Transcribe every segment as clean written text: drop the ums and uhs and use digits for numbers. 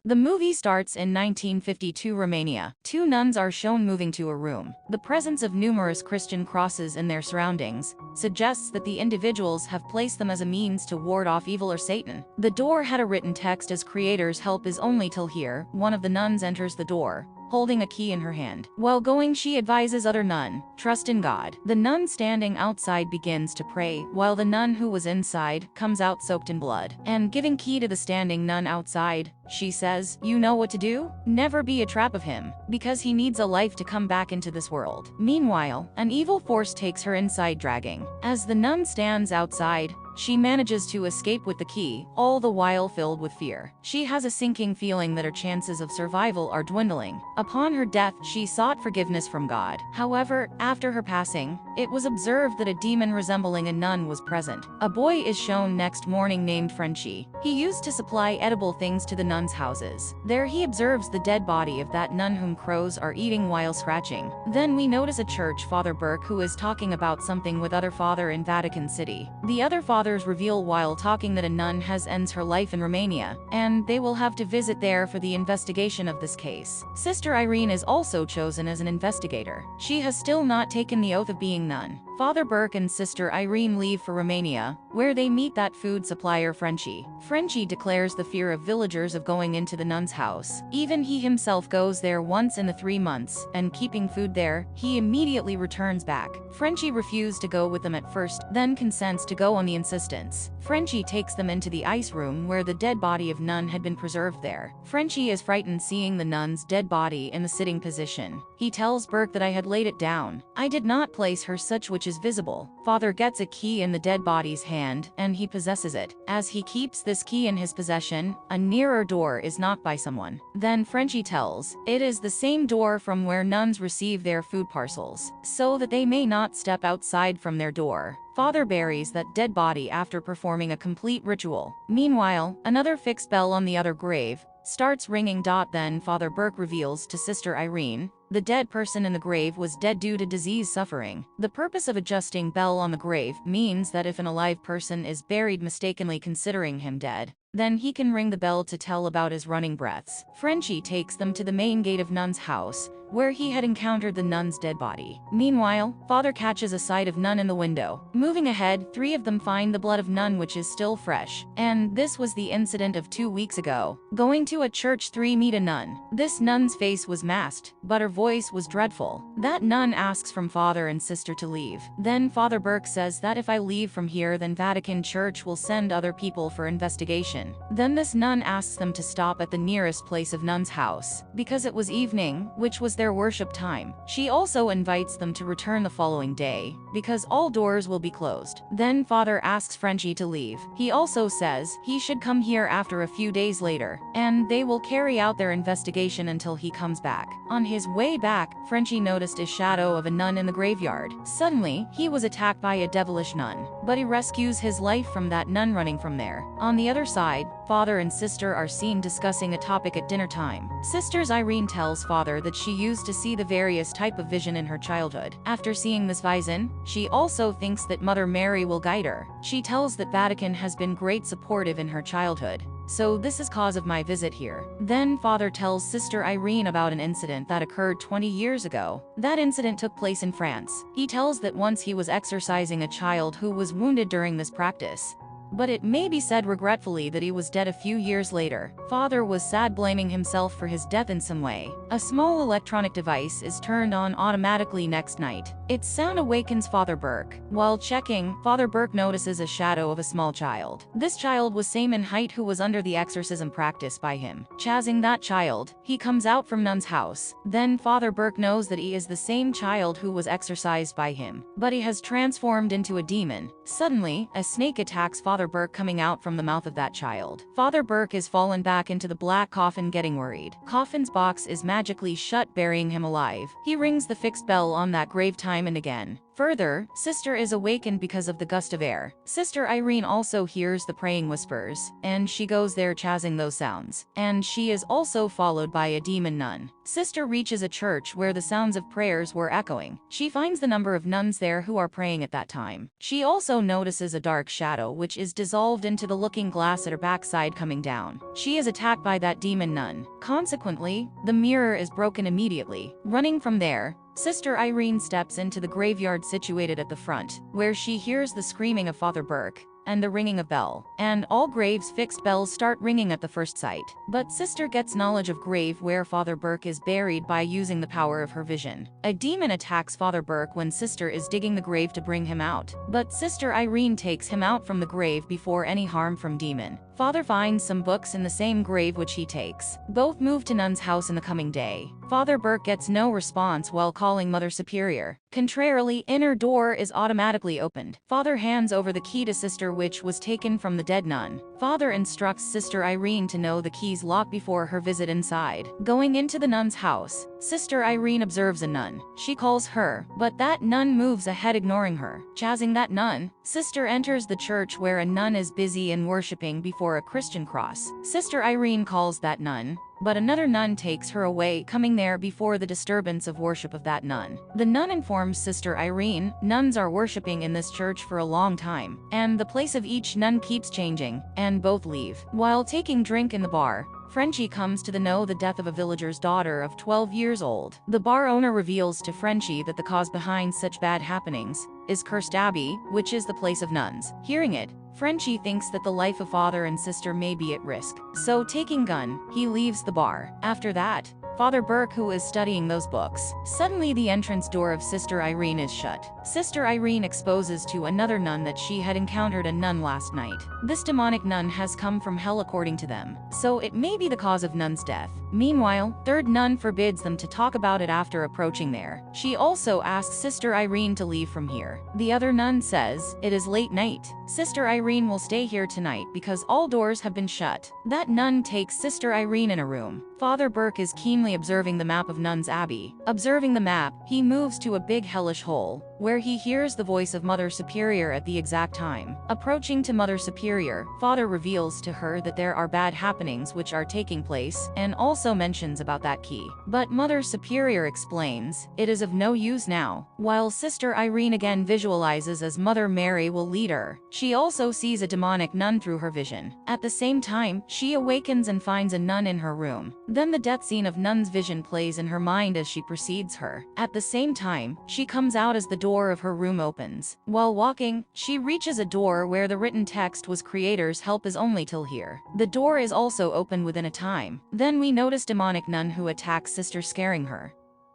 The movie starts in 1952 Romania. Two nuns are shown moving to a room. The presence of numerous Christian crosses in their surroundings suggests that the individuals have placed them as a means to ward off evil or Satan. The door had a written text as creator's help is only till here. One of the nuns enters the door, holding a key in her hand. While going, she advises other nun, trust in God. The nun standing outside begins to pray, while the nun who was inside comes out soaked in blood. And giving key to the standing nun outside, she says, you know what to do? Never be a trap of him, because he needs a life to come back into this world. Meanwhile, an evil force takes her inside dragging. As the nun stands outside, she manages to escape with the key, all the while filled with fear. She has a sinking feeling that her chances of survival are dwindling. Upon her death, she sought forgiveness from God. However, after her passing, it was observed that a demon resembling a nun was present. A boy is shown next morning named Frenchy. He used to supply edible things to the nuns' houses. There he observes the dead body of that nun whom crows are eating while scratching. Then we notice a church Father Burke who is talking about something with other father in Vatican City. The other fathers reveal while talking that a nun has ends her life in Romania, and they will have to visit there for the investigation of this case. Sister Irene is also chosen as an investigator. She has still not taken the oath of being nun. Father Burke and Sister Irene leave for Romania, where they meet that food supplier Frenchy. Frenchy declares the fear of villagers of going into the nun's house. Even he himself goes there once in the 3 months, and keeping food there, he immediately returns back. Frenchy refused to go with them at first, then consents to go on the insistence. Frenchy takes them into the ice room where the dead body of nun had been preserved there. Frenchy is frightened seeing the nun's dead body in the sitting position. He tells Burke that I had laid it down. I did not place her such which is visible. Father gets a key in the dead body's hand, and he possesses it. As he keeps this key in his possession, a nearer door is knocked by someone. Then Frenchy tells, it is the same door from where nuns receive their food parcels, so that they may not step outside from their door. Father buries that dead body after performing a complete ritual. Meanwhile, another fixed bell on the other grave starts ringing. Then Father Burke reveals to Sister Irene, the dead person in the grave was dead due to disease suffering. The purpose of adjusting bell on the grave means that if an alive person is buried mistakenly considering him dead, then he can ring the bell to tell about his running breaths. Frenchy takes them to the main gate of nun's house, where he had encountered the nun's dead body. Meanwhile, Father catches a sight of nun in the window. Moving ahead, 3 of them find the blood of nun which is still fresh. And this was the incident of 2 weeks ago. Going to a church, 3 meet a nun. This nun's face was masked, but her voice was dreadful. That nun asks from Father and Sister to leave. Then Father Burke says that if I leave from here, then Vatican Church will send other people for investigation. Then this nun asks them to stop at the nearest place of nun's house, because it was evening, which was their worship time. She also invites them to return the following day, because all doors will be closed. Then Father asks Frenchy to leave. He also says he should come here after a few days later, and they will carry out their investigation until he comes back. On his way back, Frenchy noticed a shadow of a nun in the graveyard. Suddenly, he was attacked by a devilish nun, but he rescues his life from that nun running from there. On the other side, Father and Sister are seen discussing a topic at dinner time. Sister's Irene tells Father that she used to see the various type of vision in her childhood. After seeing this vision, she also thinks that Mother Mary will guide her. She tells that Vatican has been great supportive in her childhood, so this is cause of my visit here. Then Father tells Sister Irene about an incident that occurred 20 years ago. That incident took place in France. He tells that once he was exorcising a child who was wounded during this practice, but it may be said regretfully that he was dead a few years later. Father was sad, blaming himself for his death in some way. A small electronic device is turned on automatically next night. Its sound awakens Father Burke. While checking, Father Burke notices a shadow of a small child. This child was same in height who was under the exorcism practice by him. Chasing that child, he comes out from nun's house. Then Father Burke knows that he is the same child who was exorcised by him, but he has transformed into a demon. Suddenly, a snake attacks Father Burke coming out from the mouth of that child. Father Burke is fallen back into the black coffin, getting worried. Coffin's box is magically shut, burying him alive. He rings the fixed bell on that grave time and again. Further, Sister is awakened because of the gust of air. Sister Irene also hears the praying whispers, and she goes there chasing those sounds. And she is also followed by a demon nun. Sister reaches a church where the sounds of prayers were echoing. She finds the number of nuns there who are praying at that time. She also notices a dark shadow which is dissolved into the looking glass at her backside coming down. She is attacked by that demon nun. Consequently, the mirror is broken immediately. Running from there, Sister Irene steps into the graveyard situated at the front, where she hears the screaming of Father Burke and the ringing of bell. And all graves fixed bells start ringing at the first sight. But Sister gets knowledge of grave where Father Burke is buried by using the power of her vision. A demon attacks Father Burke when Sister is digging the grave to bring him out. But Sister Irene takes him out from the grave before any harm from demon. Father finds some books in the same grave which he takes. Both move to Nun's house in the coming day. Father Burke gets no response while calling Mother Superior. Contrarily, inner door is automatically opened. Father hands over the key to Sister which was taken from the dead nun. Father instructs Sister Irene to know the key's lock before her visit inside. Going into the nun's house, Sister Irene observes a nun. She calls her, but that nun moves ahead ignoring her. Chasing that nun, Sister enters the church where a nun is busy and worshipping before a Christian cross. Sister Irene calls that nun, but another nun takes her away, coming there before the disturbance of worship of that nun. The nun informs Sister Irene, nuns are worshipping in this church for a long time, and the place of each nun keeps changing, and both leave. While taking drink in the bar, Frenchie comes to know the death of a villager's daughter of 12 years old. The bar owner reveals to Frenchie that the cause behind such bad happenings is Cursed Abbey, which is the place of nuns. Hearing it, Frenchie thinks that the life of father and sister may be at risk. So taking gun, he leaves the bar. After that, Father Burke, who is studying those books. Suddenly the entrance door of Sister Irene is shut. Sister Irene exposes to another nun that she had encountered a nun last night. This demonic nun has come from hell according to them, so it may be the cause of nun's death. Meanwhile, third nun forbids them to talk about it after approaching there. She also asks Sister Irene to leave from here. The other nun says, "It is late night. Sister Irene will stay here tonight because all doors have been shut." That nun takes Sister Irene in a room. Father Burke is keenly observing the map of Nun's Abbey. Observing the map, he moves to a big hellish hole, where he hears the voice of Mother Superior at the exact time. Approaching to Mother Superior, Father reveals to her that there are bad happenings which are taking place, and also mentions about that key. But Mother Superior explains, it is of no use now. While Sister Irene again visualizes as Mother Mary will lead her, she also sees a demonic nun through her vision. At the same time, she awakens and finds a nun in her room. Then the death scene of Nun's vision plays in her mind as she precedes her. At the same time, she comes out as the door of her room opens. While walking, she reaches a door where the written text was Creator's help is only till here. The door is also open within a time. Then we notice demonic nun who attacks Sister, scaring her.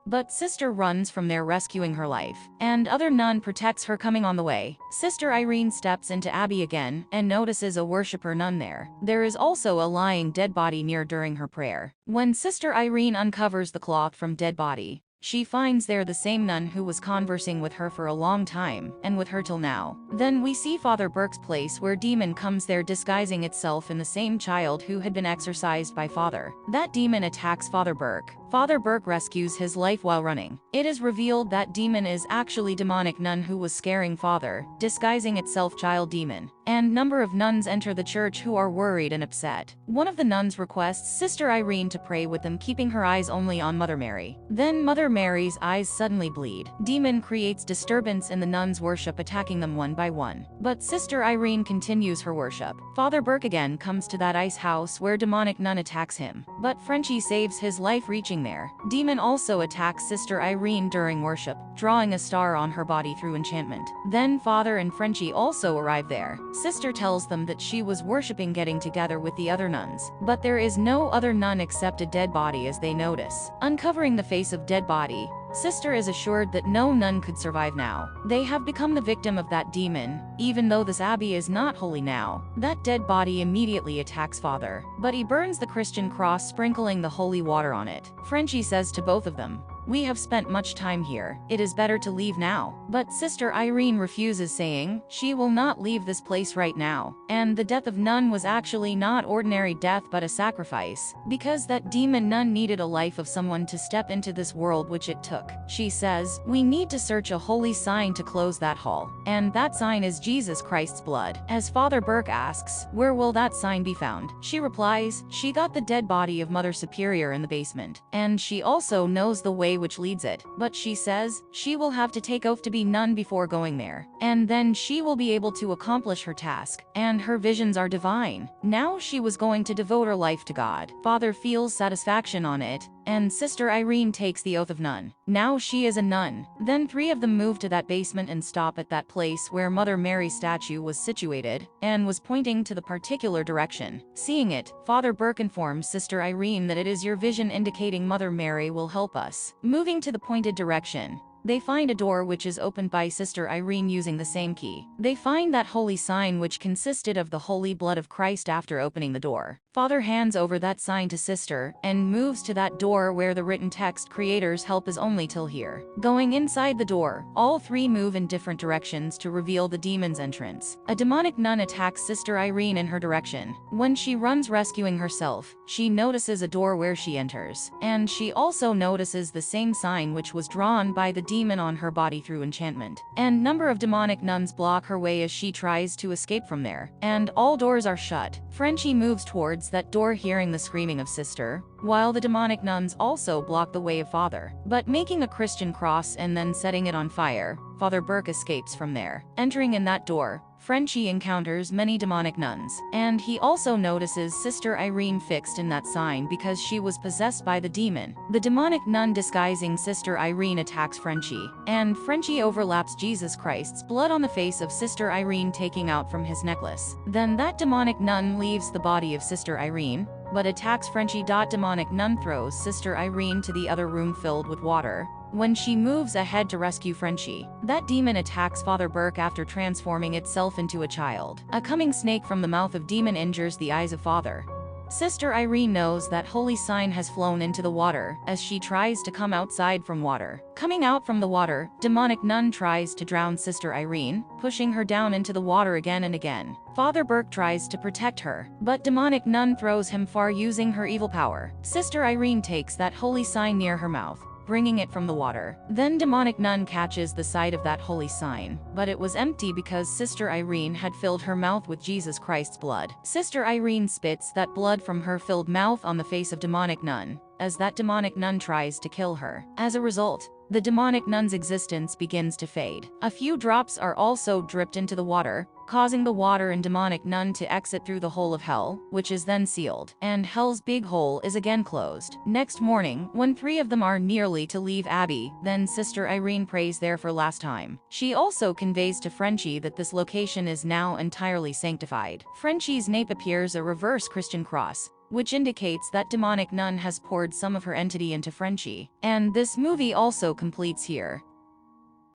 But Sister runs from there, rescuing her life, and other nun protects her coming on the way. Sister Irene steps into Abbey again and notices a worshipper nun there. There is also a lying dead body near during her prayer. When Sister Irene uncovers the cloth from dead body, she finds there the same nun who was conversing with her for a long time, and with her till now. Then we see Father Burke's place where demon comes there disguising itself in the same child who had been exorcised by Father. That demon attacks Father Burke. Father Burke rescues his life while running. It is revealed that demon is actually demonic nun who was scaring Father, disguising itself child demon. And number of nuns enter the church who are worried and upset. One of the nuns requests Sister Irene to pray with them, keeping her eyes only on Mother Mary. Then Mother Mary's eyes suddenly bleed. Demon creates disturbance in the nuns' worship, attacking them one by one. But Sister Irene continues her worship. Father Burke again comes to that ice house where demonic nun attacks him. But Frenchie saves his life reaching there. Demon also attacks Sister Irene during worship, drawing a star on her body through enchantment. Then Father and Frenchie also arrive there. Sister tells them that she was worshipping getting together with the other nuns, but there is no other nun except a dead body as they notice. Uncovering the face of dead body, Sister is assured that no nun could survive now. They have become the victim of that demon, even though this abbey is not holy now. That dead body immediately attacks Father, but he burns the Christian cross, sprinkling the holy water on it. Frenchie says to both of them, "We have spent much time here. It is better to leave now." But Sister Irene refuses, saying she will not leave this place right now. And the death of Nun was actually not ordinary death but a sacrifice, because that demon Nun needed a life of someone to step into this world, which it took. She says, "We need to search a holy sign to close that hall. And that sign is Jesus Christ's blood." As Father Burke asks, "Where will that sign be found?" she replies, "She got the dead body of Mother Superior in the basement. And she also knows the way which leads it. But she says she will have to take oath to be nun before going there. And then she will be able to accomplish her task. And her visions are divine. Now she was going to devote her life to God." Father feels satisfaction on it, and Sister Irene takes the oath of nun. Now she is a nun. Then 3 of them move to that basement and stop at that place where Mother Mary's statue was situated and was pointing to the particular direction. Seeing it, Father Burke informs Sister Irene that it is your vision indicating Mother Mary will help us. Moving to the pointed direction, they find a door which is opened by Sister Irene using the same key. They find that holy sign which consisted of the holy blood of Christ. After opening the door, Father hands over that sign to Sister and moves to that door where the written text "Creator's help is only till here." Going inside the door, all 3 move in different directions to reveal the demon's entrance. A demonic nun attacks Sister Irene in her direction. When she runs rescuing herself, she notices a door where she enters. And she also notices the same sign which was drawn by the demon on her body through enchantment. And number of demonic nuns block her way as she tries to escape from there. And all doors are shut. Frenchie moves towards that door hearing the screaming of Sister, while the demonic nuns also block the way of Father. But making a Christian cross and then setting it on fire, Father Burke escapes from there. Entering in that door, Frenchie encounters many demonic nuns, and he also notices Sister Irene fixed in that sign because she was possessed by the demon. The demonic nun disguising Sister Irene attacks Frenchie, and Frenchie overlaps Jesus Christ's blood on the face of Sister Irene, taking out from his necklace. Then that demonic nun leaves the body of Sister Irene, but attacks Frenchie. Demonic nun throws Sister Irene to the other room filled with water. When she moves ahead to rescue Frenchie, that demon attacks Father Burke after transforming itself into a child. A coming snake from the mouth of demon injures the eyes of Father. Sister Irene knows that holy sign has flown into the water as she tries to come outside from water. Coming out from the water, demonic nun tries to drown Sister Irene, pushing her down into the water again and again. Father Burke tries to protect her, but demonic nun throws him far using her evil power. Sister Irene takes that holy sign near her mouth, bringing it from the water. Then demonic nun catches the side of that holy sign, but it was empty because Sister Irene had filled her mouth with Jesus Christ's blood. Sister Irene spits that blood from her filled mouth on the face of demonic nun, as that demonic nun tries to kill her. As a result, the demonic nun's existence begins to fade. A few drops are also dripped into the water, causing the water and demonic nun to exit through the hole of hell, which is then sealed, and hell's big hole is again closed. Next morning, when 3 of them are nearly to leave Abbey, then Sister Irene prays there for last time. She also conveys to Frenchie that this location is now entirely sanctified. Frenchie's nape appears a reverse Christian cross, which indicates that demonic nun has poured some of her entity into Frenchie. And this movie also completes here.